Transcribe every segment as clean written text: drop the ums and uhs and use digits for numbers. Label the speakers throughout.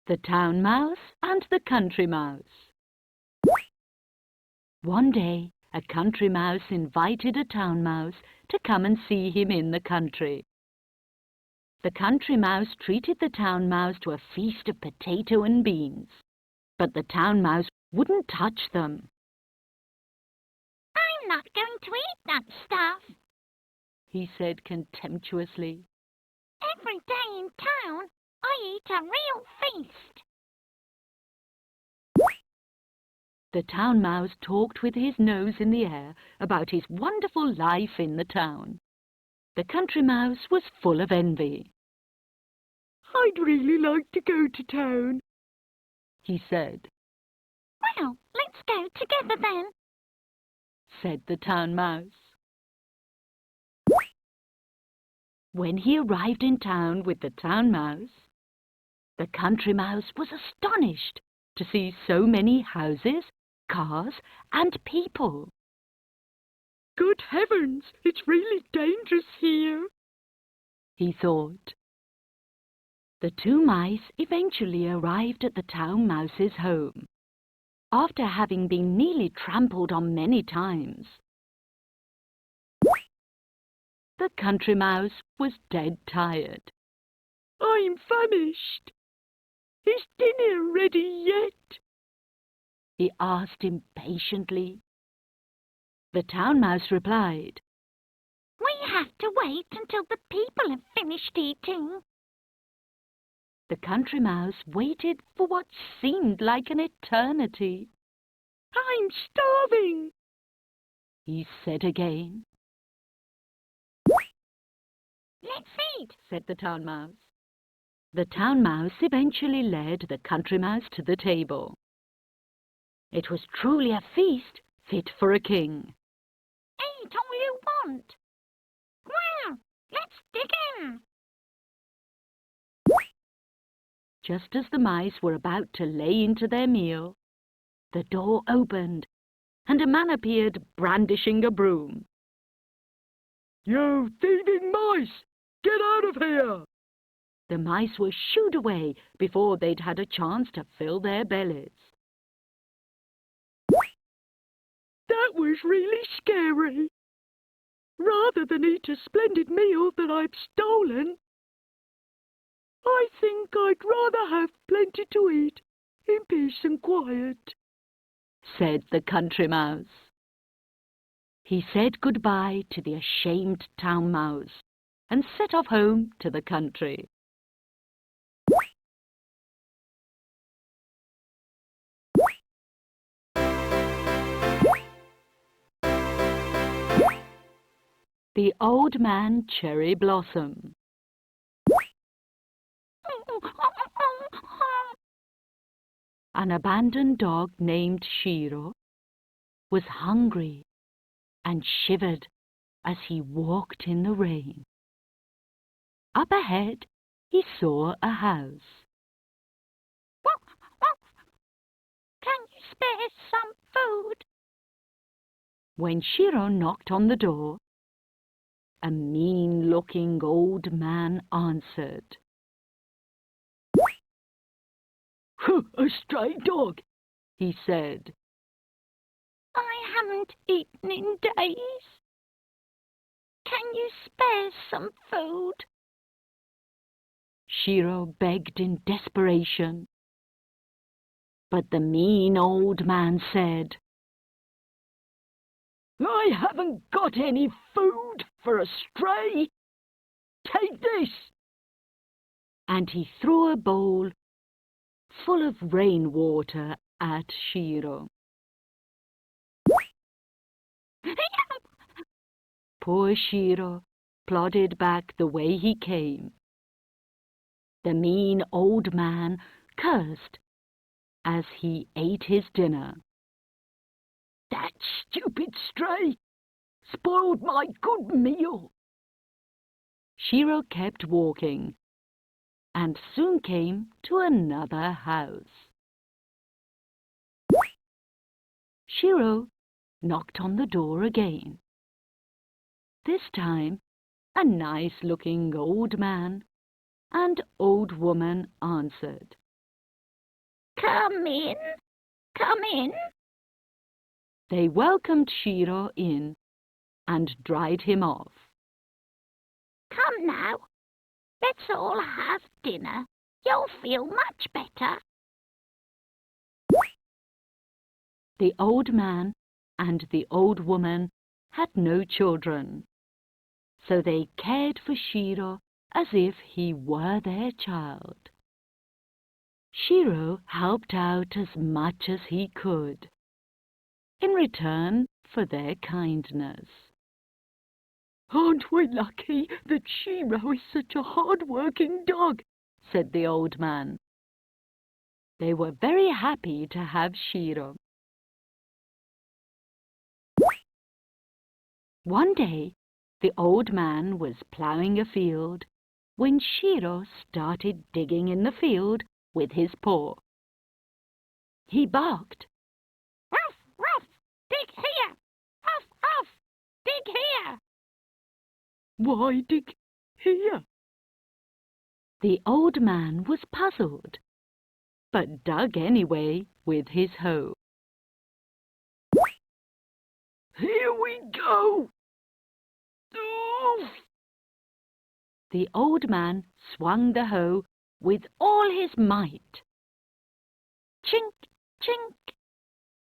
Speaker 1: The Town Mouse and the Country Mouse. One day, a country mouse invited a town mouse to come and see him in the country. The country mouse treated the town mouse to a feast of potato and beans, but the town mouse wouldn't touch them.
Speaker 2: "I'm not going to eat that stuff,"
Speaker 1: he said contemptuously.
Speaker 2: "Every day in town, I eat a real feast."
Speaker 1: The town mouse talked with his nose in the air about his wonderful life in the town. The country mouse was full of envy. "I'd really like to go to town," he said.
Speaker 2: "Well, let's go together then,"
Speaker 1: said the town mouse. When he arrived in town with the town mouse, the country mouse was astonished to see so many houses, cars, and people. "Good heavens, it's really dangerous here," he thought. The two mice eventually arrived at the town mouse's home, after having been nearly trampled on many times. The country mouse was dead tired. "I'm famished. Is dinner ready yet?" he asked impatiently. The town mouse replied,
Speaker 2: "We have to wait until the people have finished eating."
Speaker 1: The country mouse waited for what seemed like an eternity. "I'm starving," he said again.
Speaker 2: Let's eat,
Speaker 1: said the Town Mouse. The Town Mouse eventually led the Country Mouse to the table. It was truly a feast fit for a king.
Speaker 2: eat all you want. Well, let's dig in.
Speaker 1: Just as the mice were about to lay into their meal, the door opened, and a man appeared brandishing a broom. "You thieving mice! Get out of here!" The mice were shooed away before they'd had a chance to fill their bellies. "That was really scary. Rather than eat a splendid meal that I've stolen, I think I'd rather have plenty to eat in peace and quiet," said the Country Mouse. He said goodbye to the ashamed Town Mouse and set off home to the country. The Old Man Cherry Blossom. An abandoned dog named Shiro was hungry and shivered as he walked in the rain. Up ahead, he saw a house.
Speaker 2: Can you spare some food?
Speaker 1: When Shiro knocked on the door, a mean-looking old man answered. "A stray dog," he said.
Speaker 2: I haven't eaten in days. Can you spare some food?
Speaker 1: Shiro begged in desperation. But the mean old man said, "I haven't got any food for a stray. Take this!" And he threw a bowl full of rainwater at Shiro. Poor Shiro plodded back the way he came. The mean old man cursed as he ate his dinner. "That stupid stray spoiled my good meal." Shiro kept walking and soon came to another house. Shiro knocked on the door again. This time, a nice-looking old man and old woman answered.
Speaker 2: Come in, come in.
Speaker 1: They welcomed Shiro in and dried him off.
Speaker 2: Come now, let's all have dinner. You'll feel much better.
Speaker 1: The old man and the old woman had no children, so they cared for Shiro as if he were their child. Shiro helped out as much as he could, in return for their kindness. "Aren't we lucky that Shiro is such a hard-working dog?" said the old man. They were very happy to have Shiro. One day, the old man was ploughing a field when Shiro started digging in the field with his paw. He barked,
Speaker 2: Ruff, ruff, dig here. Ruff, ruff, dig here.
Speaker 1: "Why dig here?" The old man was puzzled, but dug anyway with his hoe. "Here we go!" Oof! The old man swung the hoe with all his might. Chink, chink!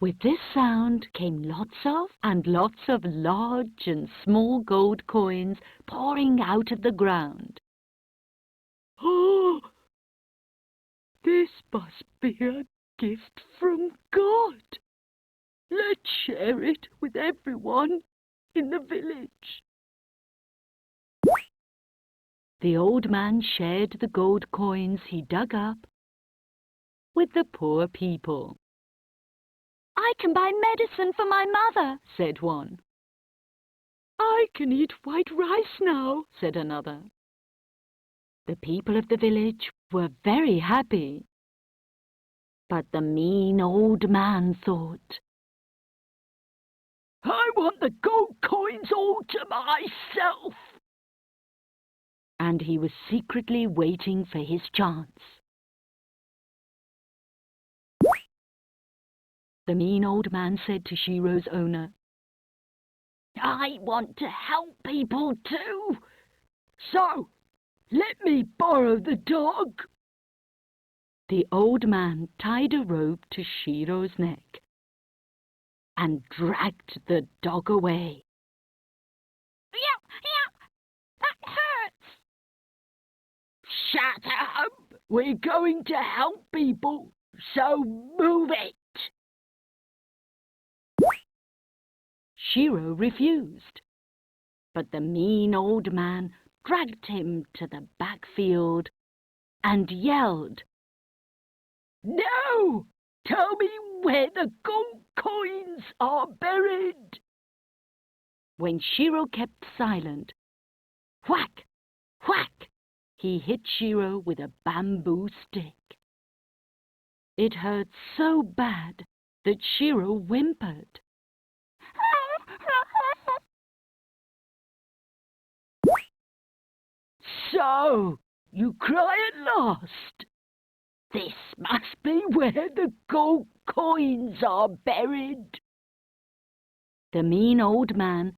Speaker 1: With this sound came lots of large and small gold coins pouring out of the ground. "Oh, this must be a gift from God," Let's share it with everyone in the village. The old man shared the gold coins he dug up with the poor people. "I can buy medicine for my mother," said one. "I can eat white rice now," said another. The people of the village were very happy. But the mean old man thought, "I want the gold coins all to myself." And he was secretly waiting for his chance. The mean old man said to Shiro's owner, "I want to help people too, so let me borrow the dog." The old man tied a rope to Shiro's neck and dragged the dog away.
Speaker 2: Yow, yow, that hurts.
Speaker 1: "Shut up! We're going to help people, so move it." Shiro refused, but the mean old man dragged him to the back field and yelled, "No! Tell me where the gold coins are buried." When Shiro kept silent, whack, whack, he hit Shiro with a bamboo stick. It hurt so bad that Shiro whimpered. "So, you cry at last? This must be where the gold coins are buried." The mean old man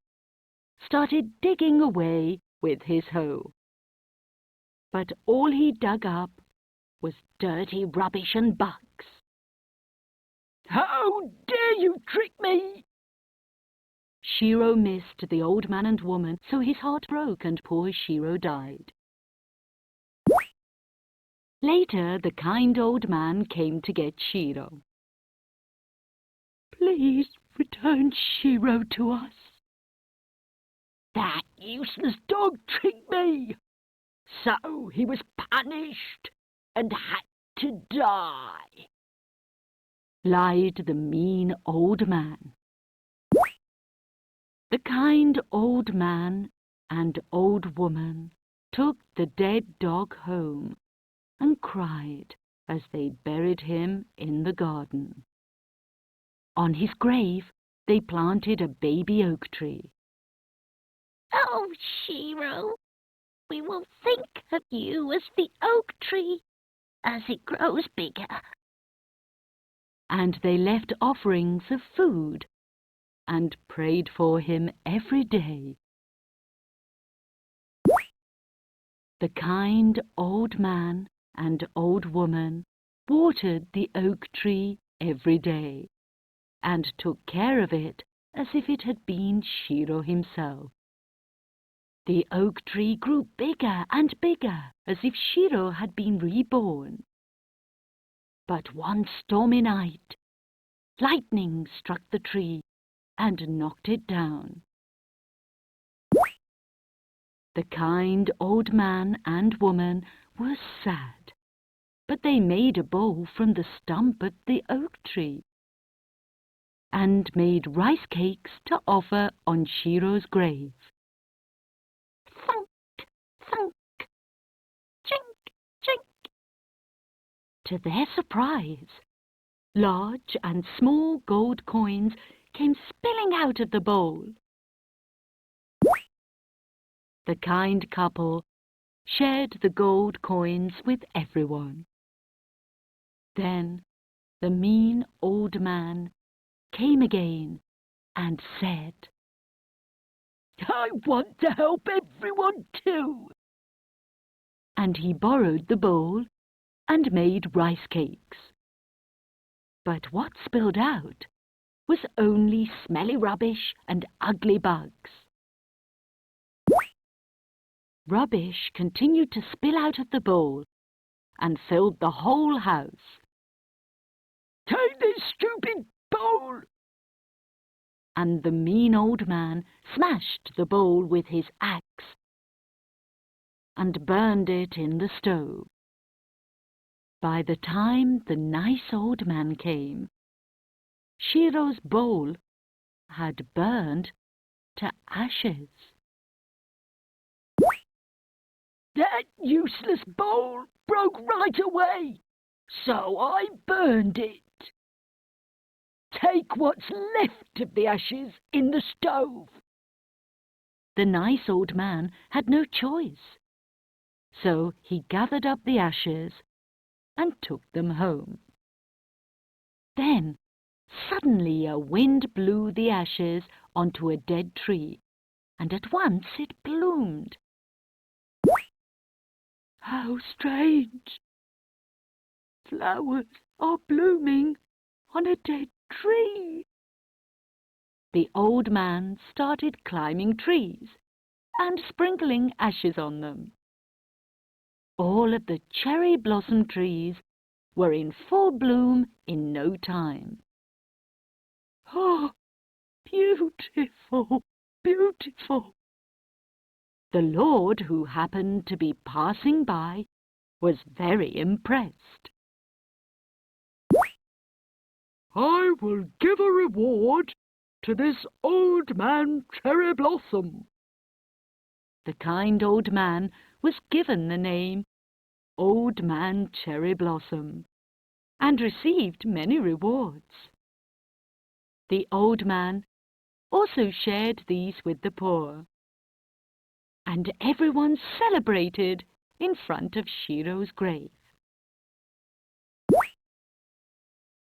Speaker 1: started digging away with his hoe. But all he dug up was dirty rubbish and bugs. "How dare you trick me!" Shiro missed the old man and woman, so his heart broke and poor Shiro died. Later, the kind old man came to get Shiro. "Please return Shiro to us. That useless dog tricked me, so he was punished and had to die," lied the mean old man. The kind old man and old woman took the dead dog home and cried as they buried him in the garden. On his grave, they planted a baby oak tree.
Speaker 2: Oh, Shiro, we will think of you as the oak tree as it grows bigger.
Speaker 1: And they left offerings of food and prayed for him every day. The kind old man and old woman watered the oak tree every day and took care of it as if it had been Shiro himself. The oak tree grew bigger and bigger as if Shiro had been reborn. But one stormy night, lightning struck the tree and knocked it down. The kind old man and woman were sad, but they made a bowl from the stump of the oak tree and made rice cakes to offer on Shiro's grave.
Speaker 2: Thunk, thunk, chink, chink.
Speaker 1: To their surprise, large and small gold coins came spilling out of the bowl. The kind couple shared the gold coins with everyone. Then the mean old man came again and said, "I want to help everyone too." And he borrowed the bowl and made rice cakes. But what spilled out was only smelly rubbish and ugly bugs. Rubbish continued to spill out of the bowl and filled the whole house. "Take this stupid bowl and the mean old man smashed the bowl with his axe and burned it in the stove. By the time the nice old man came, Shiro's bowl had burned to ashes. "That useless bowl broke right away, so I burned it. Take what's left of the ashes in the stove." The nice old man had no choice, so he gathered up the ashes and took them home. Then suddenly a wind blew the ashes onto a dead tree, and at once it bloomed. "How strange! Flowers are blooming on a dead tree." The old man started climbing trees and sprinkling ashes on them. All of the cherry blossom trees were in full bloom in no time. "Oh, beautiful, beautiful!" The lord, who happened to be passing by, was very impressed. "I will give a reward to this old man Cherry Blossom." The kind old man was given the name Old Man Cherry Blossom, and received many rewards. The old man also shared these with the poor, and everyone celebrated in front of Shiro's grave.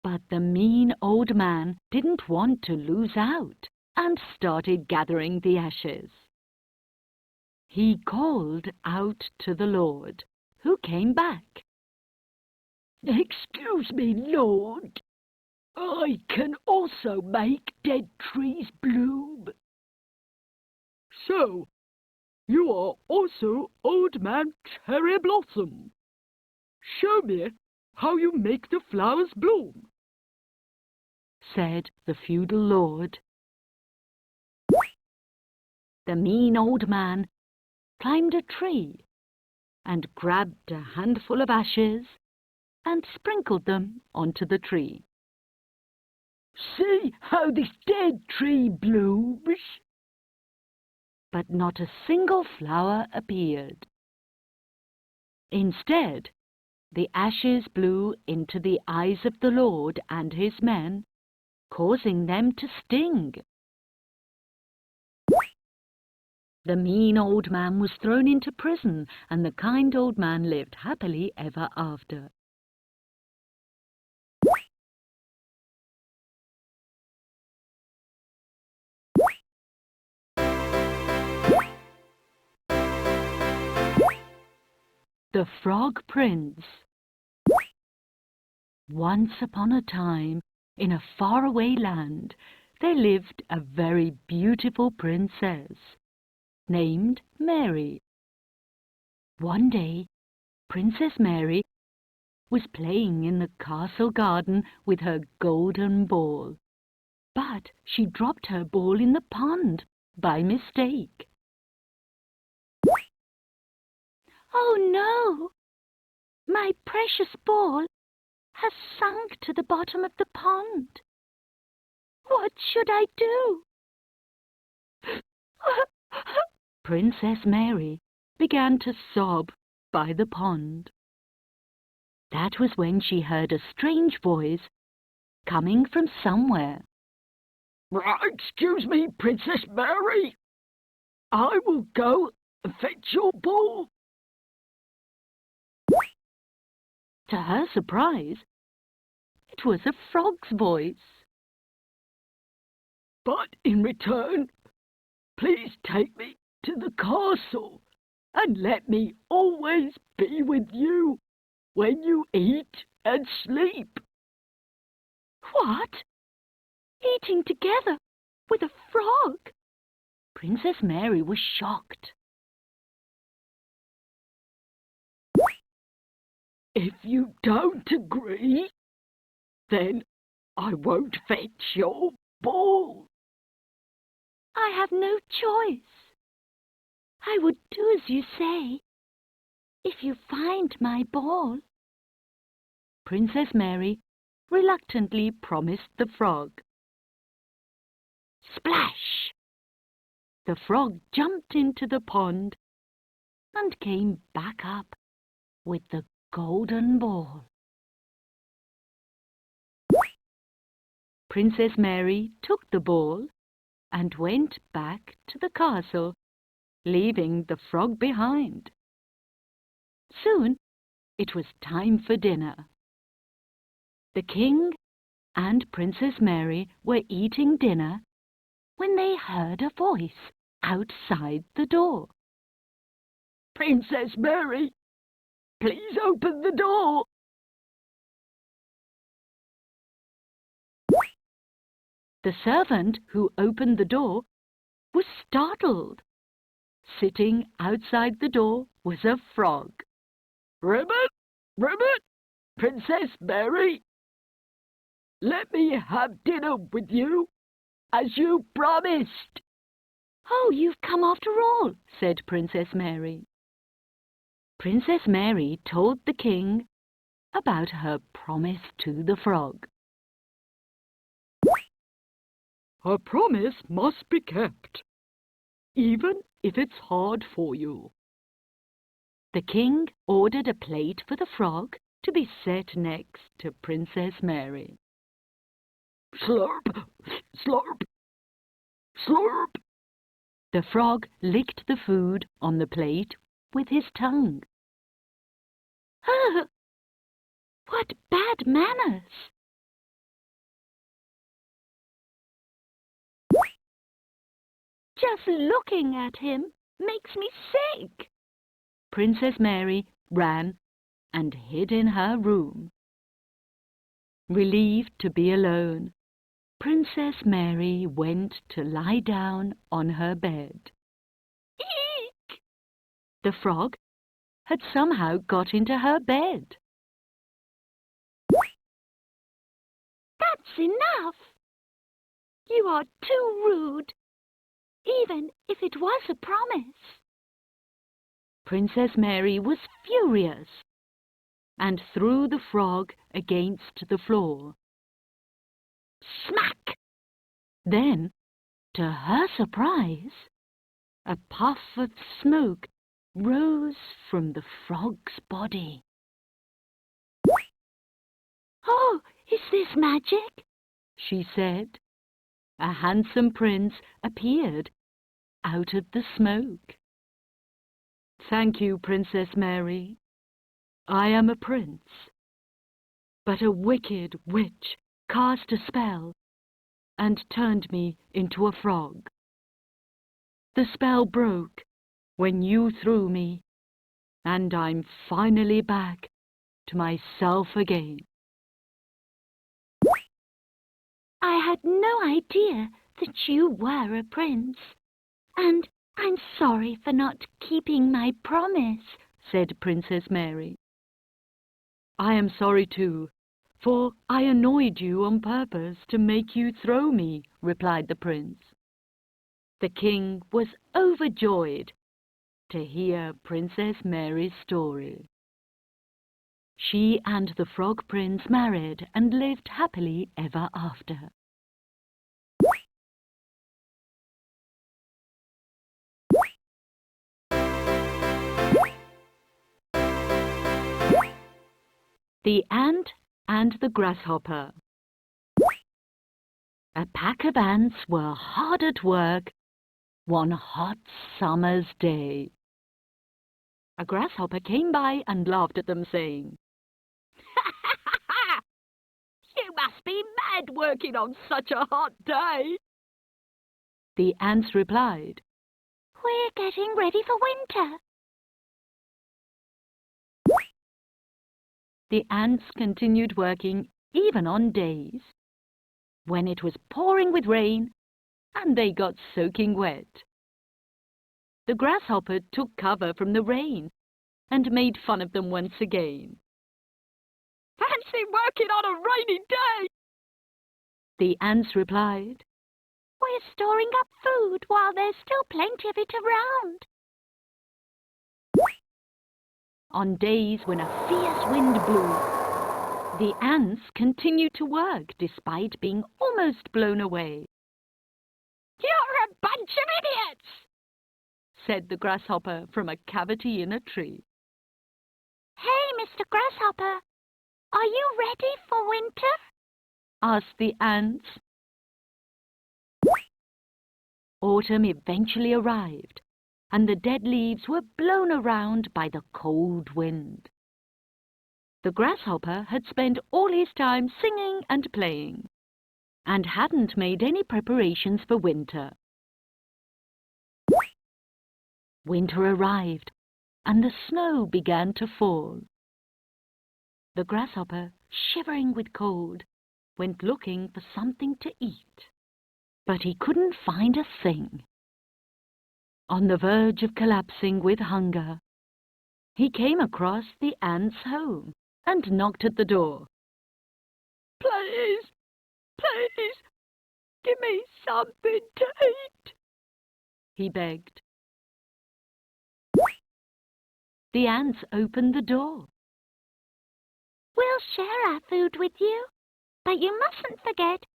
Speaker 1: But the mean old man didn't want to lose out and started gathering the ashes. He called out to the Lord, who came back. "Excuse me, Lord. I can also make dead trees bloom." "So, you are also Old Man Cherry Blossom. Show me how you make the flowers bloom," said the feudal lord. The mean old man climbed a tree and grabbed a handful of ashes and sprinkled them onto the tree. "See how this dead tree blooms." But not a single flower appeared. Instead, the ashes blew into the eyes of the Lord and his men, causing them to sting. The mean old man was thrown into prison, and the kind old man lived happily ever after. The Frog Prince. Once upon a time, in a faraway land, there lived a very beautiful princess named Mary. One day, Princess Mary was playing in the castle garden with her golden ball, but she dropped her ball in the pond by mistake.
Speaker 2: Oh no! My precious ball has sunk to the bottom of the pond. What should I do?
Speaker 1: Princess Mary began to sob by the pond. That was when she heard a strange voice coming from somewhere. "Excuse me, Princess Mary. I will go and fetch your ball." To her surprise, it was a frog's voice. "But in return, please take me to the castle and let me always be with you when you eat and sleep."
Speaker 2: What? Eating together with a frog?
Speaker 1: Princess Mary was shocked. "If you don't agree, then I won't fetch your ball."
Speaker 2: I have no choice. I would do as you say, if you find my ball.
Speaker 1: Princess Mary reluctantly promised the frog. Splash! The frog jumped into the pond and came back up with the golden ball. Princess Mary took the ball and went back to the castle, leaving the frog behind. Soon it was time for dinner. The king and Princess Mary were eating dinner when they heard a voice outside the door. "Princess Mary, please open the door." The servant who opened the door was startled. Sitting outside the door was a frog. "Ribbit, Ribbit, Princess Mary, let me have dinner with you, as you promised." "Oh, you've come after all," said Princess Mary. Princess Mary told the king about her promise to the frog. "A promise must be kept, even if it's hard for you." The king ordered a plate for the frog to be set next to Princess Mary. "Slurp, slurp, slurp." The frog licked the food on the plate with his tongue.
Speaker 2: Oh, what bad manners! Just looking at him makes me sick.
Speaker 1: Princess Mary ran and hid in her room. Relieved to be alone, Princess Mary went to lie down on her bed.
Speaker 2: Eek!
Speaker 1: The frog had somehow got into her bed.
Speaker 2: That's enough. You are too rude, even if it was a promise.
Speaker 1: Princess Mary was furious and threw the frog against the floor. Smack! Then, to her surprise, a puff of smoke rose from the frog's body.
Speaker 2: "Oh, is this magic?"
Speaker 1: she said. A handsome prince appeared out of the smoke. "Thank you, Princess Mary. I am a prince, but a wicked witch cast a spell and turned me into a frog. The spell broke when you threw me, and I'm finally back to myself again."
Speaker 2: I had no idea that you were a prince, and I'm sorry for not keeping my promise,"
Speaker 1: said Princess Mary. "I am sorry too, for I annoyed you on purpose to make you throw me," replied the prince. The king was overjoyed to hear Princess Mary's story. She and the Frog Prince married and lived happily ever after. The Ant and the Grasshopper. A pack of ants were hard at work one hot summer's day. A grasshopper came by and laughed at them, saying, "You must be mad working on such a hot day." The ants replied,
Speaker 2: "We're getting ready for winter."
Speaker 1: The ants continued working even on days when it was pouring with rain and they got soaking wet. The grasshopper took cover from the rain and made fun of them once again. "Fancy working on a rainy day!" The ants replied.
Speaker 2: We're storing up food while there's still plenty of it around.
Speaker 1: On days when a fierce wind blew, the ants continued to work despite being almost blown away.
Speaker 2: You're a bunch of idiots,
Speaker 1: said the grasshopper from a cavity in a tree.
Speaker 2: Hey, Mr. Grasshopper, are you ready for winter?
Speaker 1: Asked the ants. Autumn eventually arrived, and the dead leaves were blown around by the cold wind. The grasshopper had spent all his time singing and playing, and hadn't made any preparations for winter. Winter arrived, and the snow began to fall. The grasshopper, shivering with cold, went looking for something to eat, but he couldn't find a thing. On the verge of collapsing with hunger, he came across the ants' home and knocked at the door.
Speaker 2: Please, please, give me something to eat,
Speaker 1: he begged. The ants opened the door.
Speaker 2: We'll share our food with you, but you mustn't forget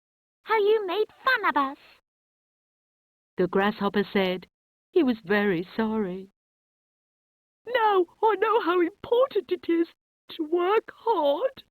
Speaker 2: how you made fun of us.
Speaker 1: The grasshopper said he was very sorry. Now I know how important it is to work hard.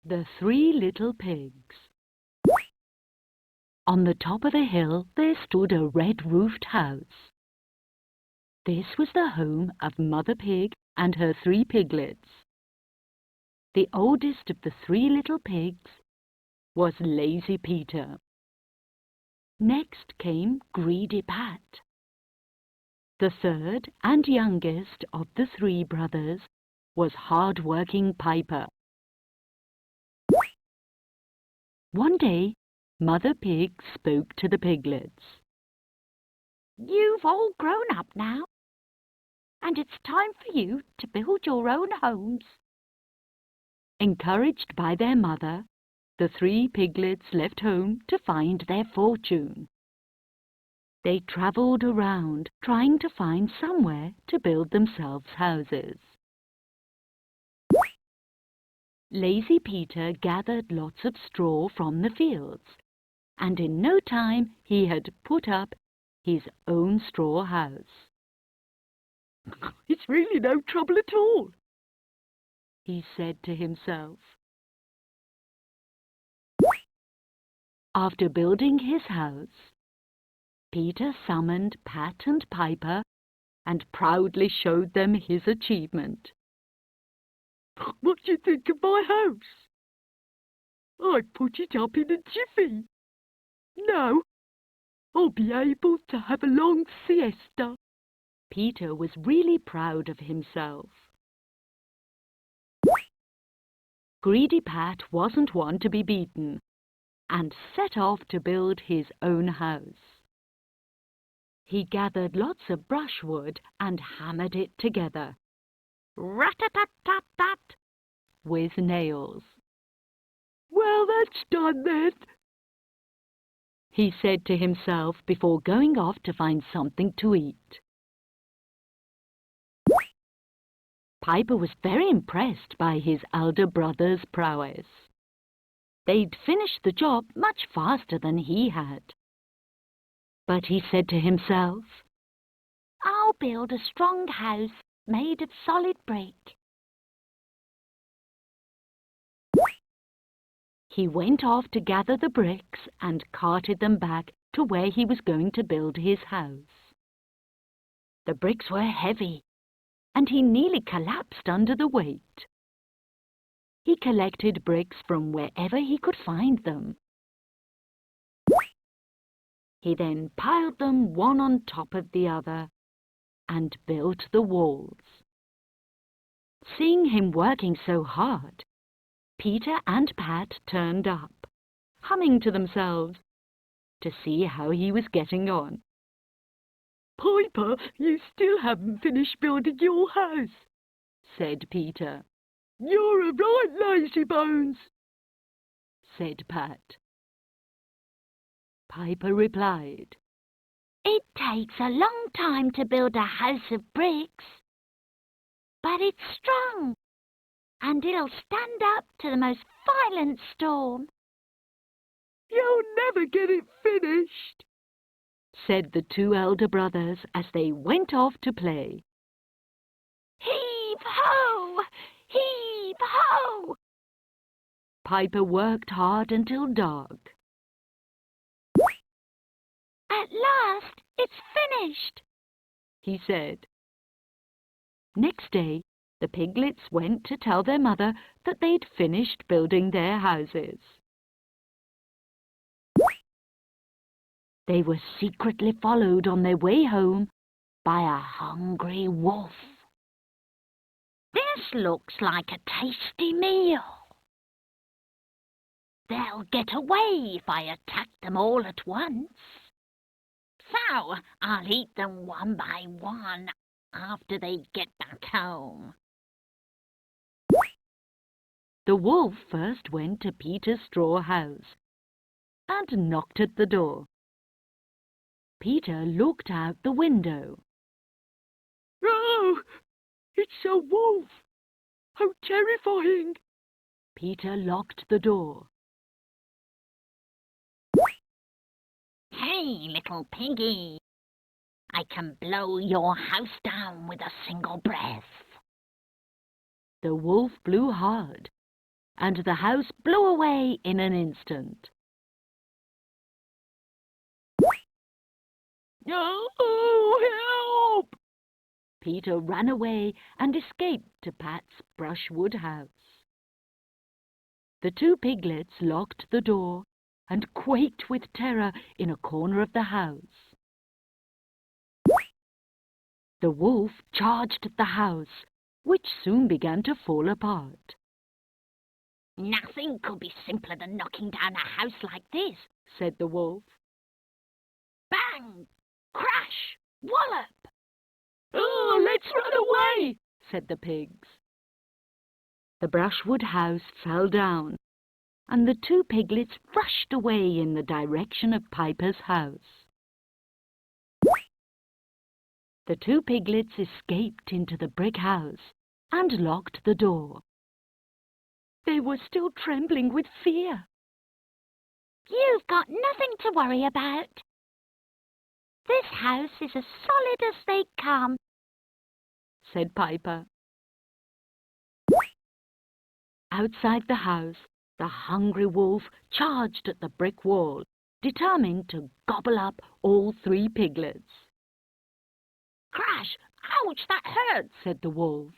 Speaker 1: The Three Little Pigs. On the top of a hill there stood a red-roofed house. This was the home of Mother Pig and her 3 piglets. The oldest of the 3 little pigs was Lazy Peter. Next came Greedy Pat. The third and youngest of the 3 brothers was hard-working Piper. One day, Mother Pig spoke to the piglets.
Speaker 2: You've all grown up now, and it's time for you to build your own homes.
Speaker 1: Encouraged by their mother, the 3 piglets left home to find their fortune. They travelled around, trying to find somewhere to build themselves houses. Lazy Peter gathered lots of straw from the fields, and in no time he had put up his own straw house. It's really no trouble at all, he said to himself. After building his house, Peter summoned Pat and Piper and proudly showed them his achievement. "What do you think of my house? I put it up in a jiffy. Now I'll be able to have a long siesta." Peter was really proud of himself. Greedy Pat wasn't one to be beaten, and set off to build his own house. He gathered lots of brushwood and hammered it together, rat-a-tat-tat-tat, with nails. "Well, that's done then," he said to himself before going off to find something to eat. Piper was very impressed by his elder brother's prowess. They'd finished the job much faster than he had. But he said to himself, "I'll build a strong house made of solid brick." He went off to gather the bricks and carted them back to where he was going to build his house. The bricks were heavy, and he nearly collapsed under the weight. He collected bricks from wherever he could find them. He then piled them one on top of the other and built the walls. Seeing him working so hard, Peter and Pat turned up, humming to themselves, to see how he was getting on. "Piper, you still haven't finished building your house," said Peter. "You're a right lazybones," said Pat. Piper replied, "It takes a long time to build a house of bricks, but it's strong, and it'll stand up to the most violent storm." "You'll never get it finished," said the two elder brothers as they went off to play. "Heave-ho! Heave-ho!" Piper worked hard until dark. "At last it's finished," he said. Next day, the piglets went to tell their mother that they'd finished building their houses. They were secretly followed on their way home by a hungry wolf. "This looks like a tasty meal. They'll get away if I attack them all at once. So I'll eat them one by one after they get back home." The wolf first went to Peter's straw house and knocked at the door. Peter looked out the window. "Oh, it's a wolf! How terrifying!" Peter locked the door. "Hey, little piggy, I can blow your house down with a single breath." The wolf blew hard, and the house blew away in an instant. "Oh, help!" Peter ran away and escaped to Pat's brushwood house. The two piglets locked the door and quaked with terror in a corner of the house. The wolf charged at the house, which soon began to fall apart. "Nothing could be simpler than knocking down a house like this," said the wolf. "Bang! Crash! Wallop!" "Oh, let's run away!" said the pigs. The brushwood house fell down, and the two piglets rushed away in the direction of Piper's house. The two piglets escaped into the brick house and locked the door. They were still trembling with fear. "You've got nothing to worry about. This house is as solid as they come," said Piper. Outside the house, the hungry wolf charged at the brick wall, determined to gobble up all 3 piglets.
Speaker 2: Crash! Ouch, that hurts,
Speaker 1: said the wolf.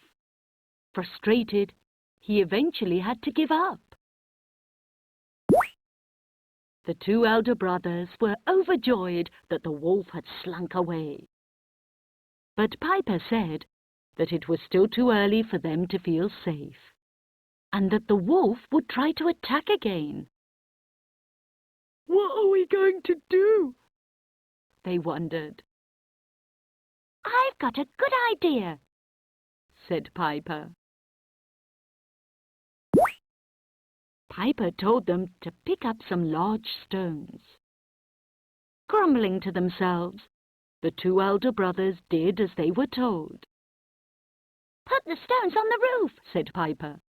Speaker 1: Frustrated, he eventually had to give up. The 2 elder brothers were overjoyed that the wolf had slunk away. But Piper said that it was still too early for them to feel safe, and that the wolf would try to attack again. "What are we going to do?" they wondered.
Speaker 2: "I've got a good idea,"
Speaker 1: said Piper. Piper told them to pick up some large stones. Grumbling to themselves, the 2 elder brothers did as they were told.
Speaker 2: "Put the stones on the roof,"
Speaker 1: said Piper.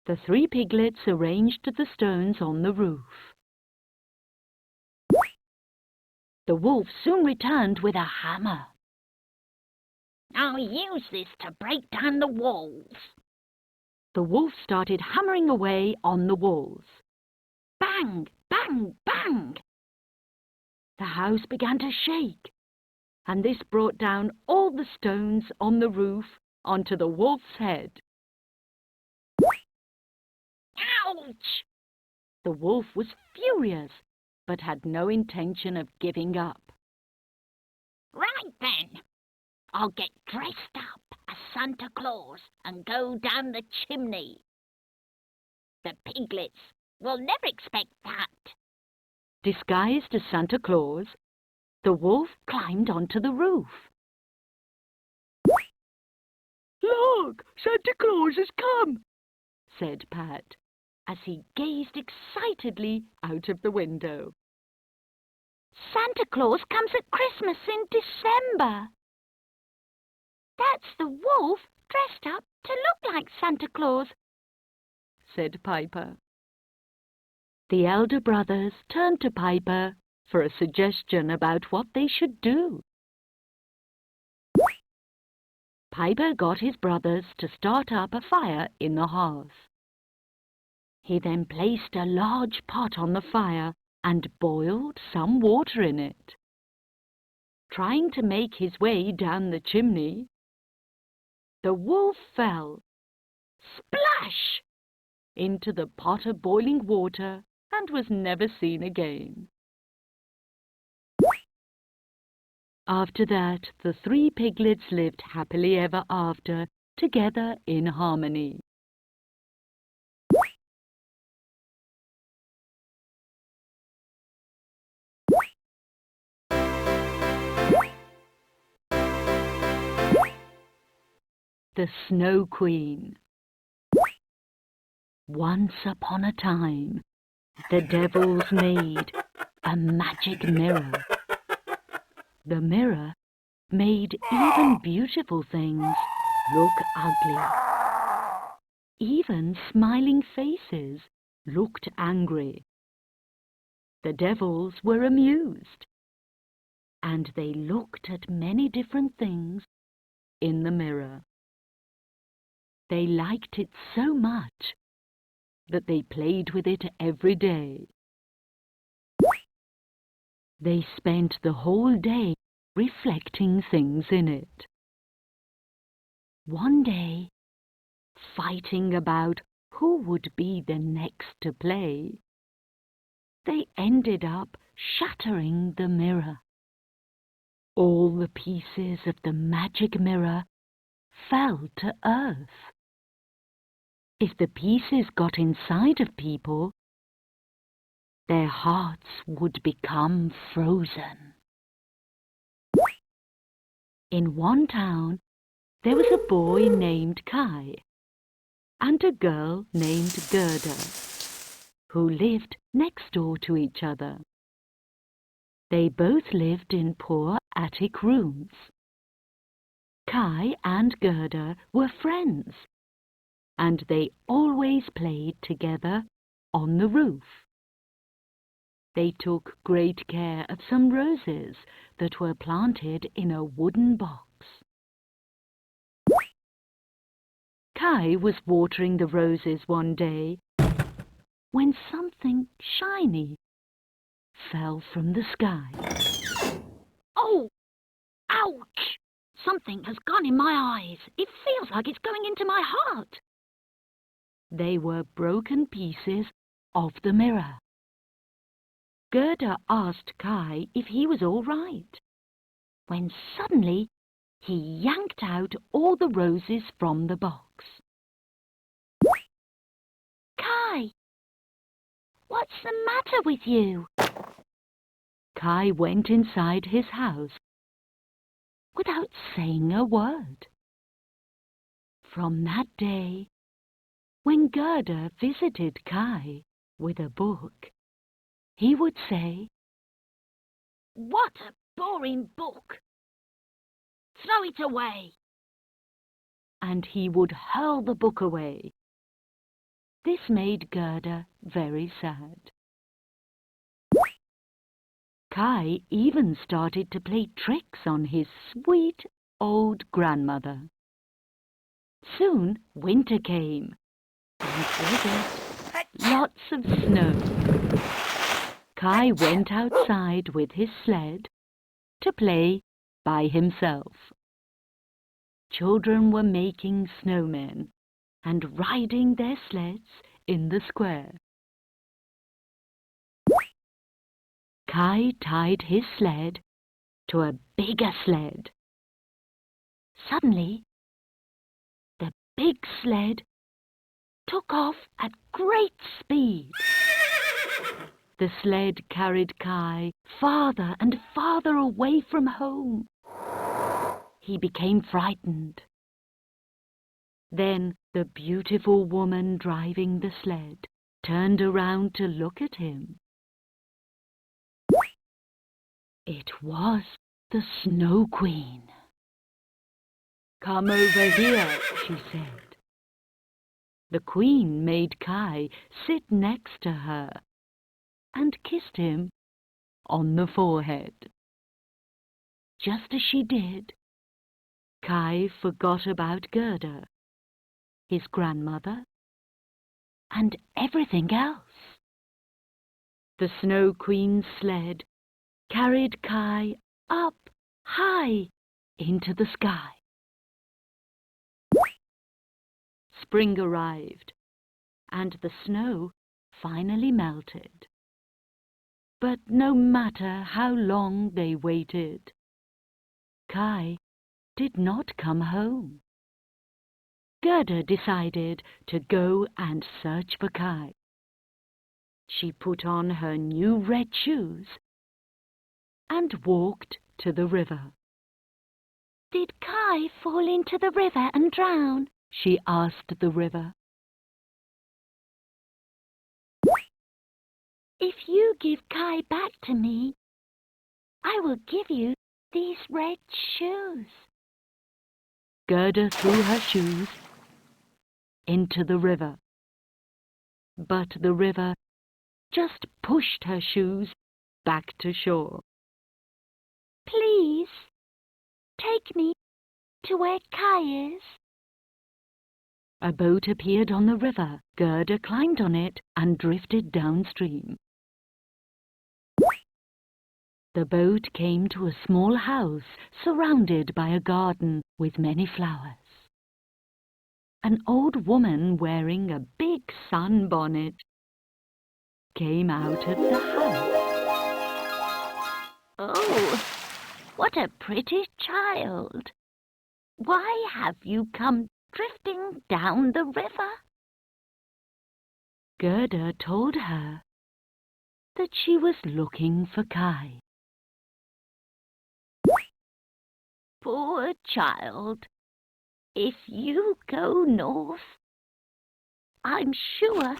Speaker 1: The 3 piglets arranged the stones on the roof. The wolf soon returned with a hammer.
Speaker 2: "I'll use this to break down the walls."
Speaker 1: The wolf started hammering away on the walls. Bang! Bang! Bang! The house began to shake, and this brought down all the stones on the roof onto the wolf's head.
Speaker 2: Ouch!
Speaker 1: The wolf was furious, but had no intention of giving up.
Speaker 2: "Right then, I'll get dressed up as Santa Claus and go down the chimney. The piglets will never expect that."
Speaker 1: Disguised as Santa Claus, the wolf climbed onto the roof. "Look, Santa Claus has come," said Pat, as he gazed excitedly out of the window.
Speaker 2: "Santa Claus comes at Christmas in December." "That's the wolf dressed up to look like Santa Claus,"
Speaker 1: said Piper. The elder brothers turned to Piper for a suggestion about what they should do. Piper got his brothers to start up a fire in the hearth. He then placed a large pot on the fire and boiled some water in it. Trying to make his way down the chimney, the wolf fell, splash, into the pot of boiling water and was never seen again. After that, the 3 piglets lived happily ever after, together in harmony. The Snow Queen. Once upon a time, the devils made a magic mirror. The mirror made even beautiful things look ugly. Even smiling faces looked angry. The devils were amused, and they looked at many different things in the mirror. They liked it so much that they played with it every day. They spent the whole day reflecting things in it. One day, fighting about who would be the next to play, they ended up shattering the mirror. All the pieces of the magic mirror fell to earth. If the pieces got inside of people, their hearts would become frozen. In one town, there was a boy named Kai and a girl named Gerda, who lived next door to each other. They both lived in poor attic rooms. Kai and Gerda were friends, and they always played together on the roof. They took great care of some roses that were planted in a wooden box. Kai was watering the roses one day when something shiny fell from the sky.
Speaker 2: Oh! Ouch! Something has gone in my eyes. It feels like it's going into my heart.
Speaker 1: They were broken pieces of the mirror. Gerda asked Kai if he was all right, when suddenly he yanked out all the roses from the box.
Speaker 2: Kai! What's the matter with you?
Speaker 1: Kai went inside his house without saying a word. From that day, when Gerda visited Kai with a book, he would say,
Speaker 2: What a boring book! Throw it away!
Speaker 1: and he would hurl the book away. This made Gerda very sad. Kai even started to play tricks on his sweet old grandmother. Soon winter came, and with it, lots of snow. Kai went outside with his sled to play by himself. Children were making snowmen and riding their sleds in the square. Kai tied his sled to a bigger sled. Suddenly, the big sled took off at great speed. The sled carried Kai farther and farther away from home. He became frightened. Then the beautiful woman driving the sled turned around to look at him. It was the Snow Queen. "Come over here," she said. The Queen made Kai sit next to her and kissed him on the forehead. Just as she did, Kai forgot about Gerda, his grandmother, and everything else. The Snow Queen's sled carried Kai up high into the sky. Spring arrived, and the snow finally melted. But no matter how long they waited, Kai did not come home. Gerda decided to go and search for Kai. She put on her new red shoes and walked to the river.
Speaker 2: Did Kai fall into the river and drown?
Speaker 1: She asked the river.
Speaker 2: If you give Kai back to me, I will give you these red shoes.
Speaker 1: Gerda threw her shoes into the river, but the river just pushed her shoes back to shore.
Speaker 2: Please, take me to where Kai is.
Speaker 1: A boat appeared on the river. Gerda climbed on it and drifted downstream. The boat came to a small house surrounded by a garden with many flowers. An old woman wearing a big sunbonnet came out of the house.
Speaker 2: Oh, what a pretty child. Why have you come drifting down the river?
Speaker 1: Gerda told her that she was looking for Kai.
Speaker 2: Poor child. If you go north, I'm sure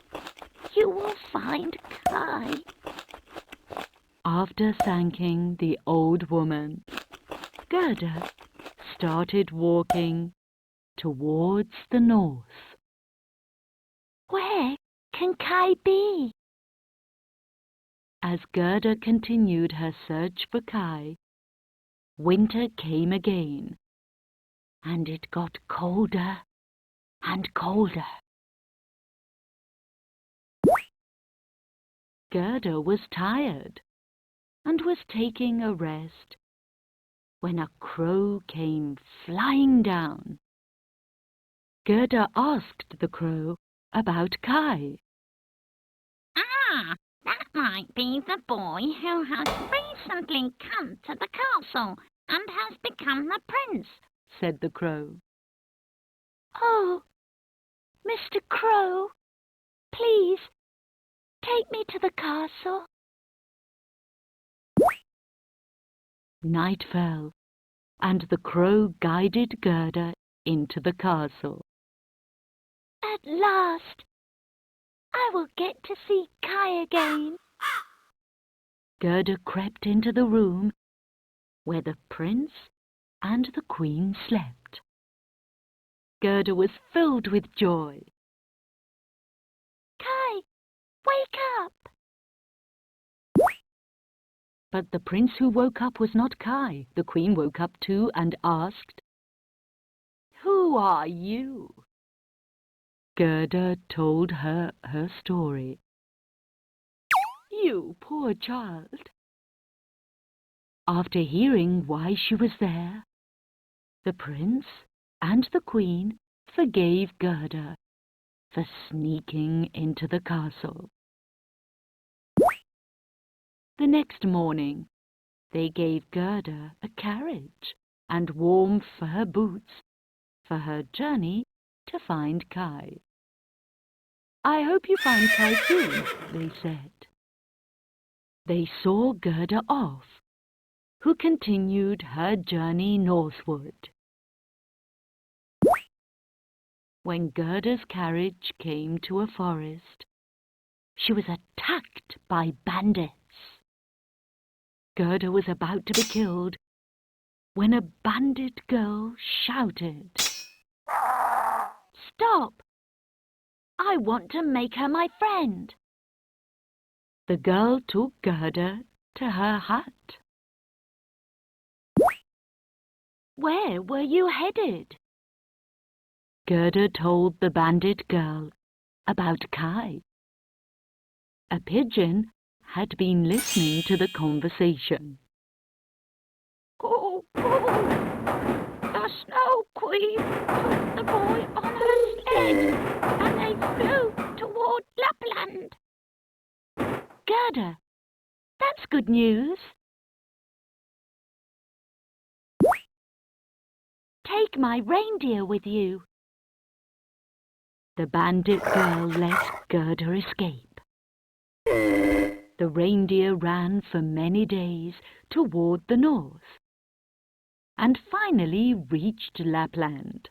Speaker 2: you will find Kai.
Speaker 1: After thanking the old woman, Gerda started walking towards the north.
Speaker 2: Where can Kai be?
Speaker 1: As Gerda continued her search for Kai, winter came again, and it got colder and colder. Gerda was tired and was taking a rest when a crow came flying down. Gerda asked the crow about Kai.
Speaker 2: Ah, that might be the boy who has recently come to the castle and has become the prince,
Speaker 1: said the crow. Oh, Mr. Crow, please take me to the castle. Night fell, and the crow guided Gerda into the castle. At last, I will get to see Kai again. Gerda crept into the room where the prince and the queen slept. Gerda was filled with joy. Kai, wake up! But the prince who woke up was not Kai. The queen woke up too and asked, Who are you? Gerda told her story. You poor child. After hearing why she was there, the prince and the queen forgave Gerda for sneaking into the castle. The next morning, they gave Gerda a carriage and warm fur boots for her journey to find Kai. I hope you find Kai soon, they said. They saw Gerda off, who continued her journey northward. When Gerda's carriage came to a forest, she was attacked by bandits. Gerda was about to be killed when a bandit girl shouted, Stop! I want to make her my friend. The girl took Gerda to her hut. Where were you headed? Gerda told the bandit girl about Kai. A pigeon had been listening to the conversation. Coo, coo. The Snow Queen took the boy on her sled, and they flew toward Lapland. Gerda, that's good news. Take my reindeer with you. The bandit girl let Gerda escape. The reindeer ran for many days toward the north, and finally reached Lapland.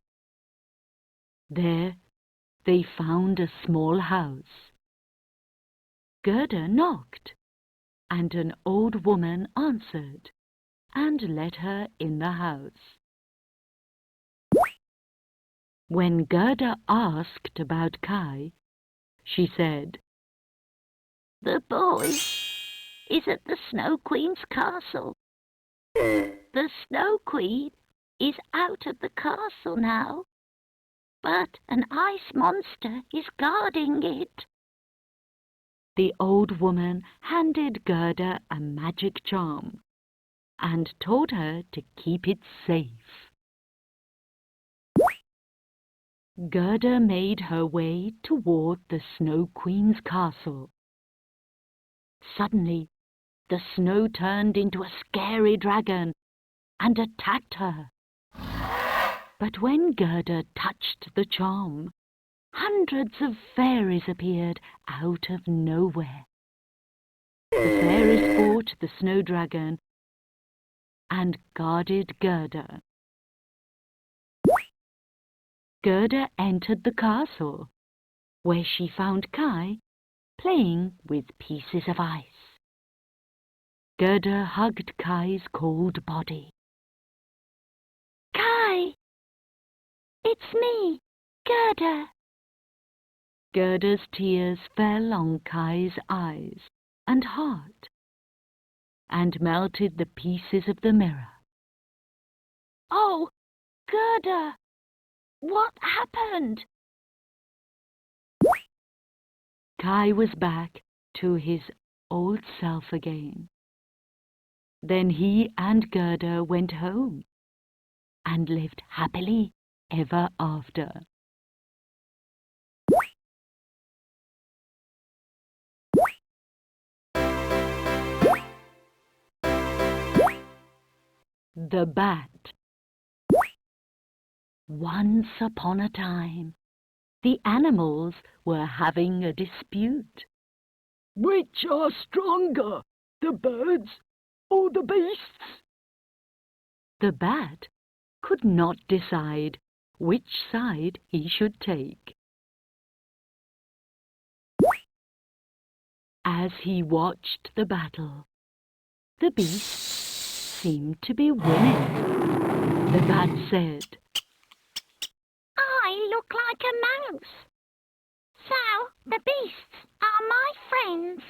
Speaker 1: There they found a small house. Gerda knocked, and an old woman answered and let her in the house. When Gerda asked about Kai, she said, The boy is at the Snow Queen's castle. The Snow Queen is out of the castle now, but an ice monster is guarding it. The old woman handed Gerda a magic charm and told her to keep it safe. Gerda made her way toward the Snow Queen's castle. Suddenly, the snow turned into a scary dragon and attacked her. But when Gerda touched the charm, hundreds of fairies appeared out of nowhere. The fairies fought the snow dragon and guarded Gerda. Gerda entered the castle, where she found Kai playing with pieces of ice. Gerda hugged Kai's cold body. Kai! It's me, Gerda! Gerda's tears fell on Kai's eyes and heart, and melted the pieces of the mirror. Oh, Gerda! What happened? Kai was back to his old self again. Then he and Gerda went home and lived happily ever after. The Bat. Once upon a time, the animals were having a dispute. Which are stronger, the birds or the beasts? The Bat could not decide which side he should take. As he watched the battle, the beasts seemed to be winning. The Bat said,
Speaker 2: I look like a mouse. So the beasts are my friends.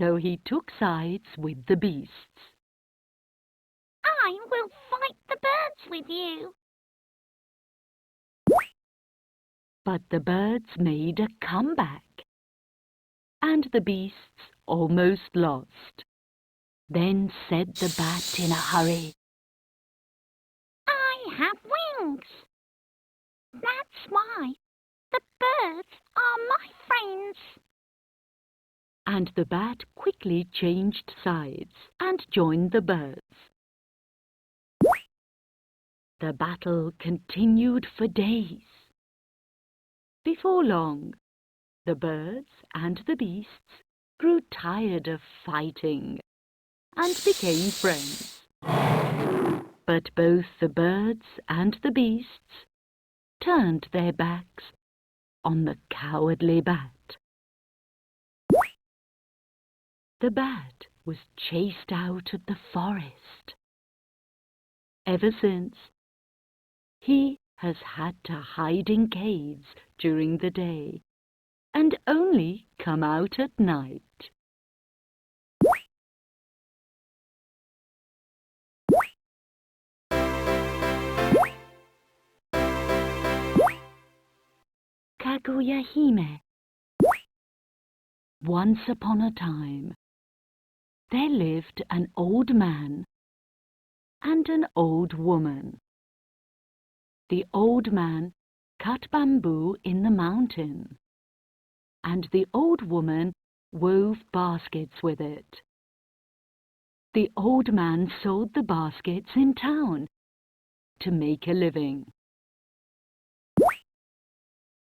Speaker 1: so he took sides with the beasts.
Speaker 2: I will fight the birds with you.
Speaker 1: But the birds made a comeback, and the beasts almost lost. Then said the Bat in a hurry,
Speaker 2: I have wings. That's why the birds are my friends.
Speaker 1: and the Bat quickly changed sides and joined the birds. The battle continued for days. Before long, the birds and the beasts grew tired of fighting and became friends. But both the birds and the beasts turned their backs on the cowardly Bat. The Bat was chased out of the forest. Ever since, he has had to hide in caves during the day and only come out at night. Kaguyahime. Once upon a time, there lived an old man and an old woman. The old man cut bamboo in the mountain, and the old woman wove baskets with it. The old man sold the baskets in town to make a living.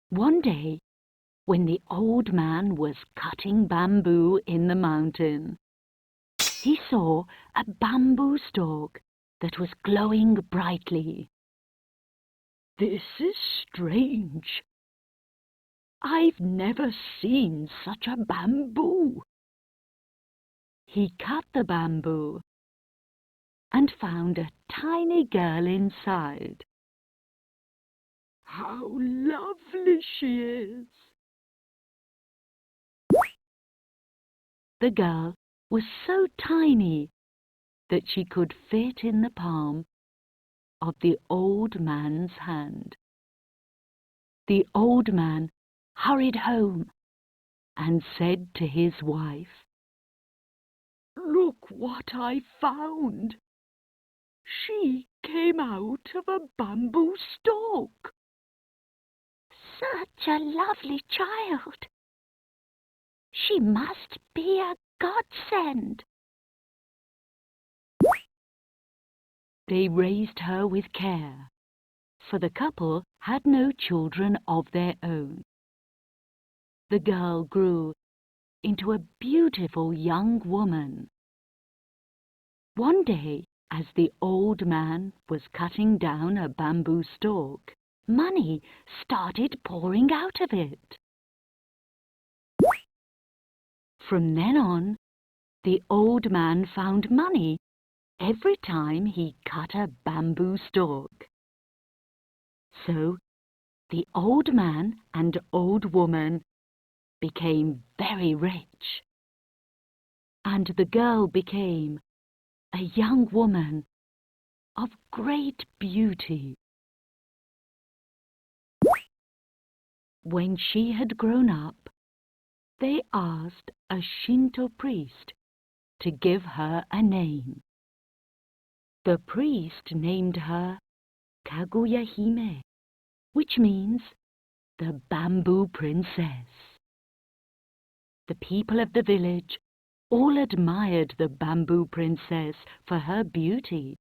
Speaker 1: One day, when the old man was cutting bamboo in the mountain, he saw a bamboo stalk that was glowing brightly. This is strange. I've never seen such a bamboo. He cut the bamboo and found a tiny girl inside. How lovely she is! The girl was so tiny that she could fit in the palm of the old man's hand. The old man hurried home and said to his wife, "Look what I found! She came out of a bamboo stalk."
Speaker 2: Such a lovely child. She must be a godsend.
Speaker 1: They raised her with care, for the couple had no children of their own. The girl grew into a beautiful young woman. One day, as the old man was cutting down a bamboo stalk, money started pouring out of it. From then on, the old man found money every time he cut a bamboo stalk. So the old man and old woman became very rich, and the girl became a young woman of great beauty. When she had grown up, They asked a Shinto priest to give her a name. The priest named her Kaguyahime, which means the Bamboo Princess. The people of the village all admired the Bamboo Princess for her beauty.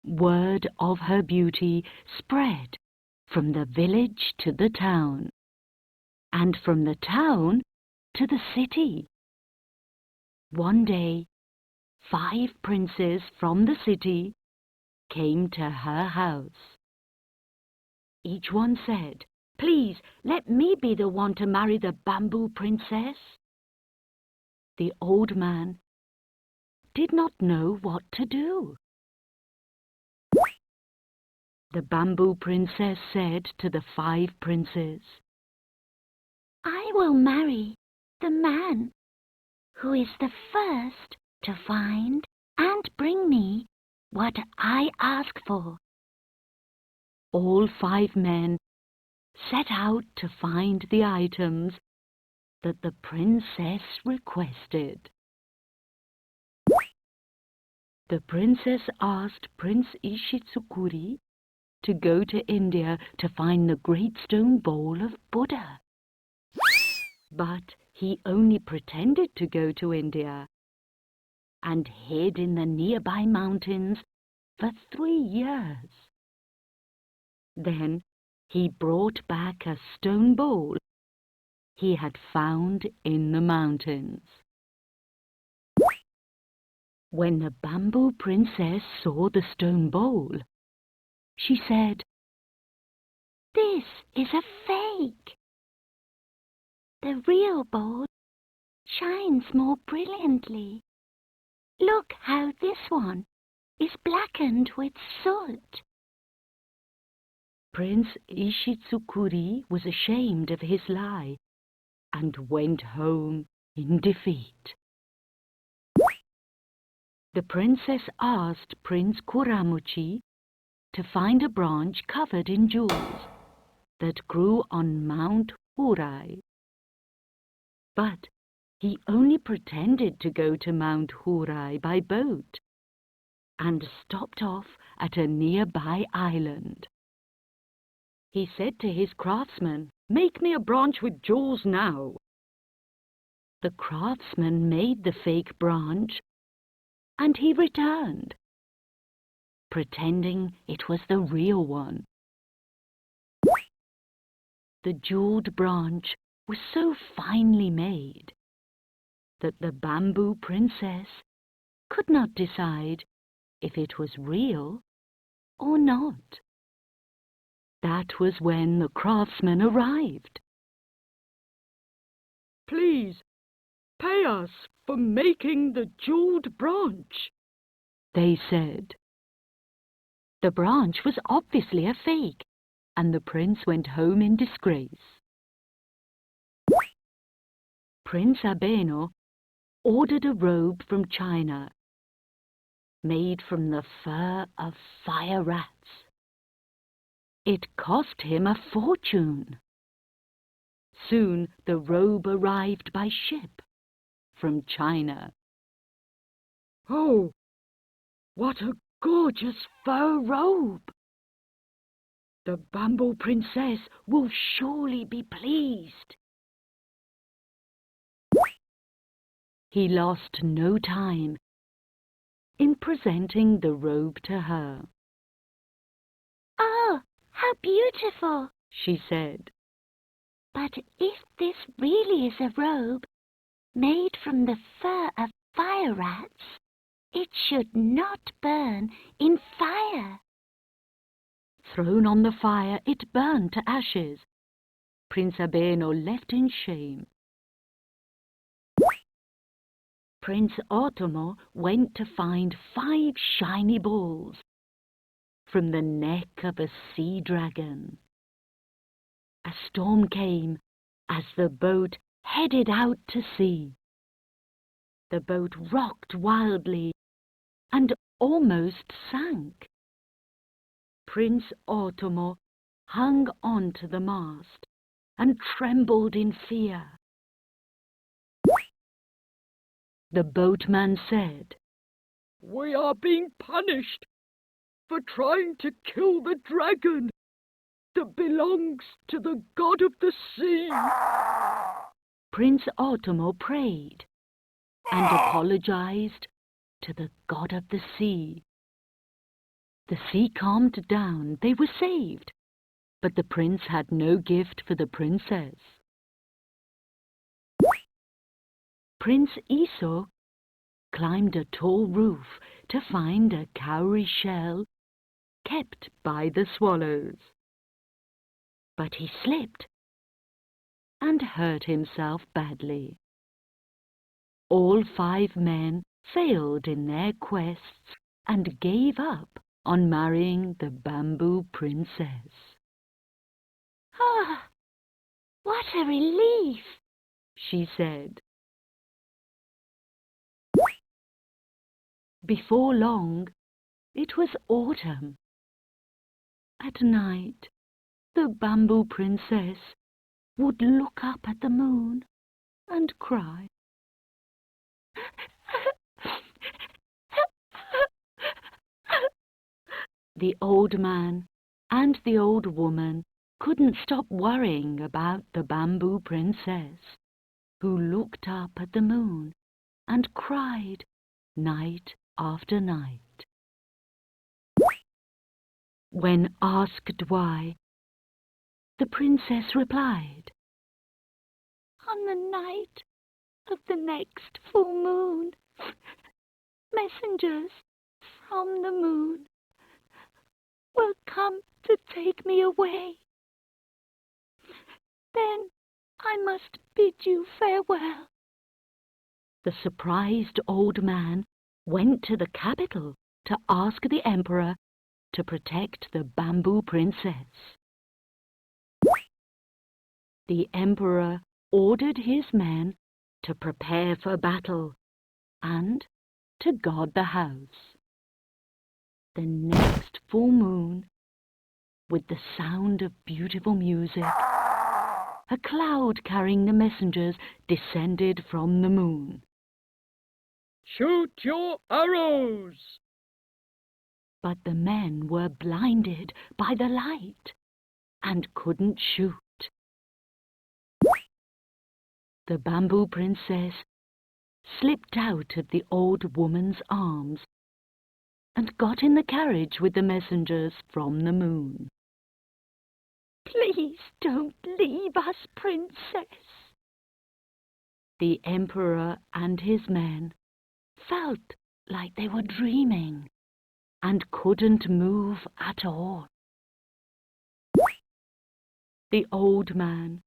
Speaker 1: Word of her beauty spread from the village to the town, and from the town to the city. One day, 5 princes from the city came to her house. Each one said, "Please, let me be the one to marry the Bamboo Princess." The old man did not know what to do. The Bamboo Princess said to the 5 princes, "I will marry the man who is the first to find and bring me what I ask for." All 5 men set out to find the items that the princess requested. The princess asked Prince Ishitsukuri to go to India to find the great stone bowl of Buddha. But he only pretended to go to India and hid in the nearby mountains for 3 years. Then he brought back a stone bowl he had found in the mountains. When the Bamboo Princess saw the stone bowl, she said, "This is a fake. The real bowl shines more brilliantly. Look how this one is blackened with soot." Prince Ishitsukuri was ashamed of his lie and went home in defeat. The princess asked Prince Kuramuchi to find a branch covered in jewels that grew on Mount Hurai. But he only pretended to go to Mount Hurai by boat and stopped off at a nearby island. He said to his craftsman, "Make me a branch with jewels now." The craftsman made the fake branch, and he returned, pretending it was the real one. The jeweled branch was so finely made that the Bamboo Princess could not decide if it was real or not. That was when the craftsman arrived. "Please, pay us for making the jeweled branch," they said. The branch was obviously a fake, and the prince went home in disgrace. Prince Abeno ordered a robe from China, made from the fur of fire rats. It cost him a fortune. Soon the robe arrived by ship from China. "Oh, what a gorgeous fur robe! The Bamboo Princess will surely be pleased." He lost no time in presenting the robe to her.
Speaker 2: "Oh, how beautiful,"
Speaker 1: she said.
Speaker 2: "But if this really is a robe made from the fur of fire rats, it should not burn in fire."
Speaker 1: Thrown on the fire, it burned to ashes. Prince Abeno left in shame. Prince Otomo went to find 5 shiny balls from the neck of a sea dragon. A storm came as the boat headed out to sea. The boat rocked wildly and almost sank. Prince Otomo hung on to the mast and trembled in fear. The boatman said, "We are being punished for trying to kill the dragon that belongs to the god of the sea." Prince Ottomo prayed and apologized to the god of the sea. The sea calmed down, they were saved, but the prince had no gift for the princess. Prince Esau climbed a tall roof to find a cowrie shell kept by the swallows. But he slipped and hurt himself badly. All 5 men failed in their quests and gave up on marrying the bamboo princess.
Speaker 2: "Ah, what a relief,"
Speaker 1: she said. Before long, it was autumn. At night, the bamboo princess would look up at the moon and cry. The old man and the old woman couldn't stop worrying about the bamboo princess, who looked up at the moon and cried night after night. When asked why, the princess replied,
Speaker 2: "On the night of the next full moon, messengers from the moon will come to take me away. Then I must bid you farewell."
Speaker 1: The surprised old man went to the capital to ask the emperor to protect the bamboo princess. The emperor ordered his men to prepare for battle and to guard the house. The next full moon, with the sound of beautiful music, a cloud carrying the messengers descended from the moon. "Shoot your arrows!" But the men were blinded by the light and couldn't shoot. The bamboo princess slipped out of the old woman's arms and got in the carriage with the messengers from the moon.
Speaker 2: "Please don't leave us, princess."
Speaker 1: The emperor and his men felt like they were dreaming and couldn't move at all. The old man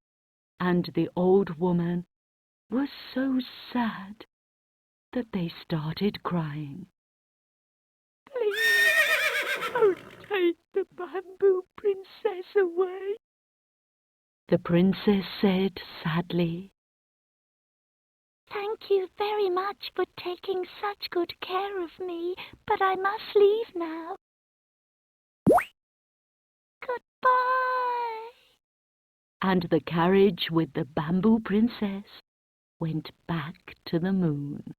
Speaker 1: and the old woman were so sad that they started crying.
Speaker 2: "Please don't take the bamboo princess away."
Speaker 1: The princess said sadly,
Speaker 2: "Thank you very much for taking such good care of me, but I must leave now. Goodbye."
Speaker 1: and the carriage with the bamboo princess went back to the moon.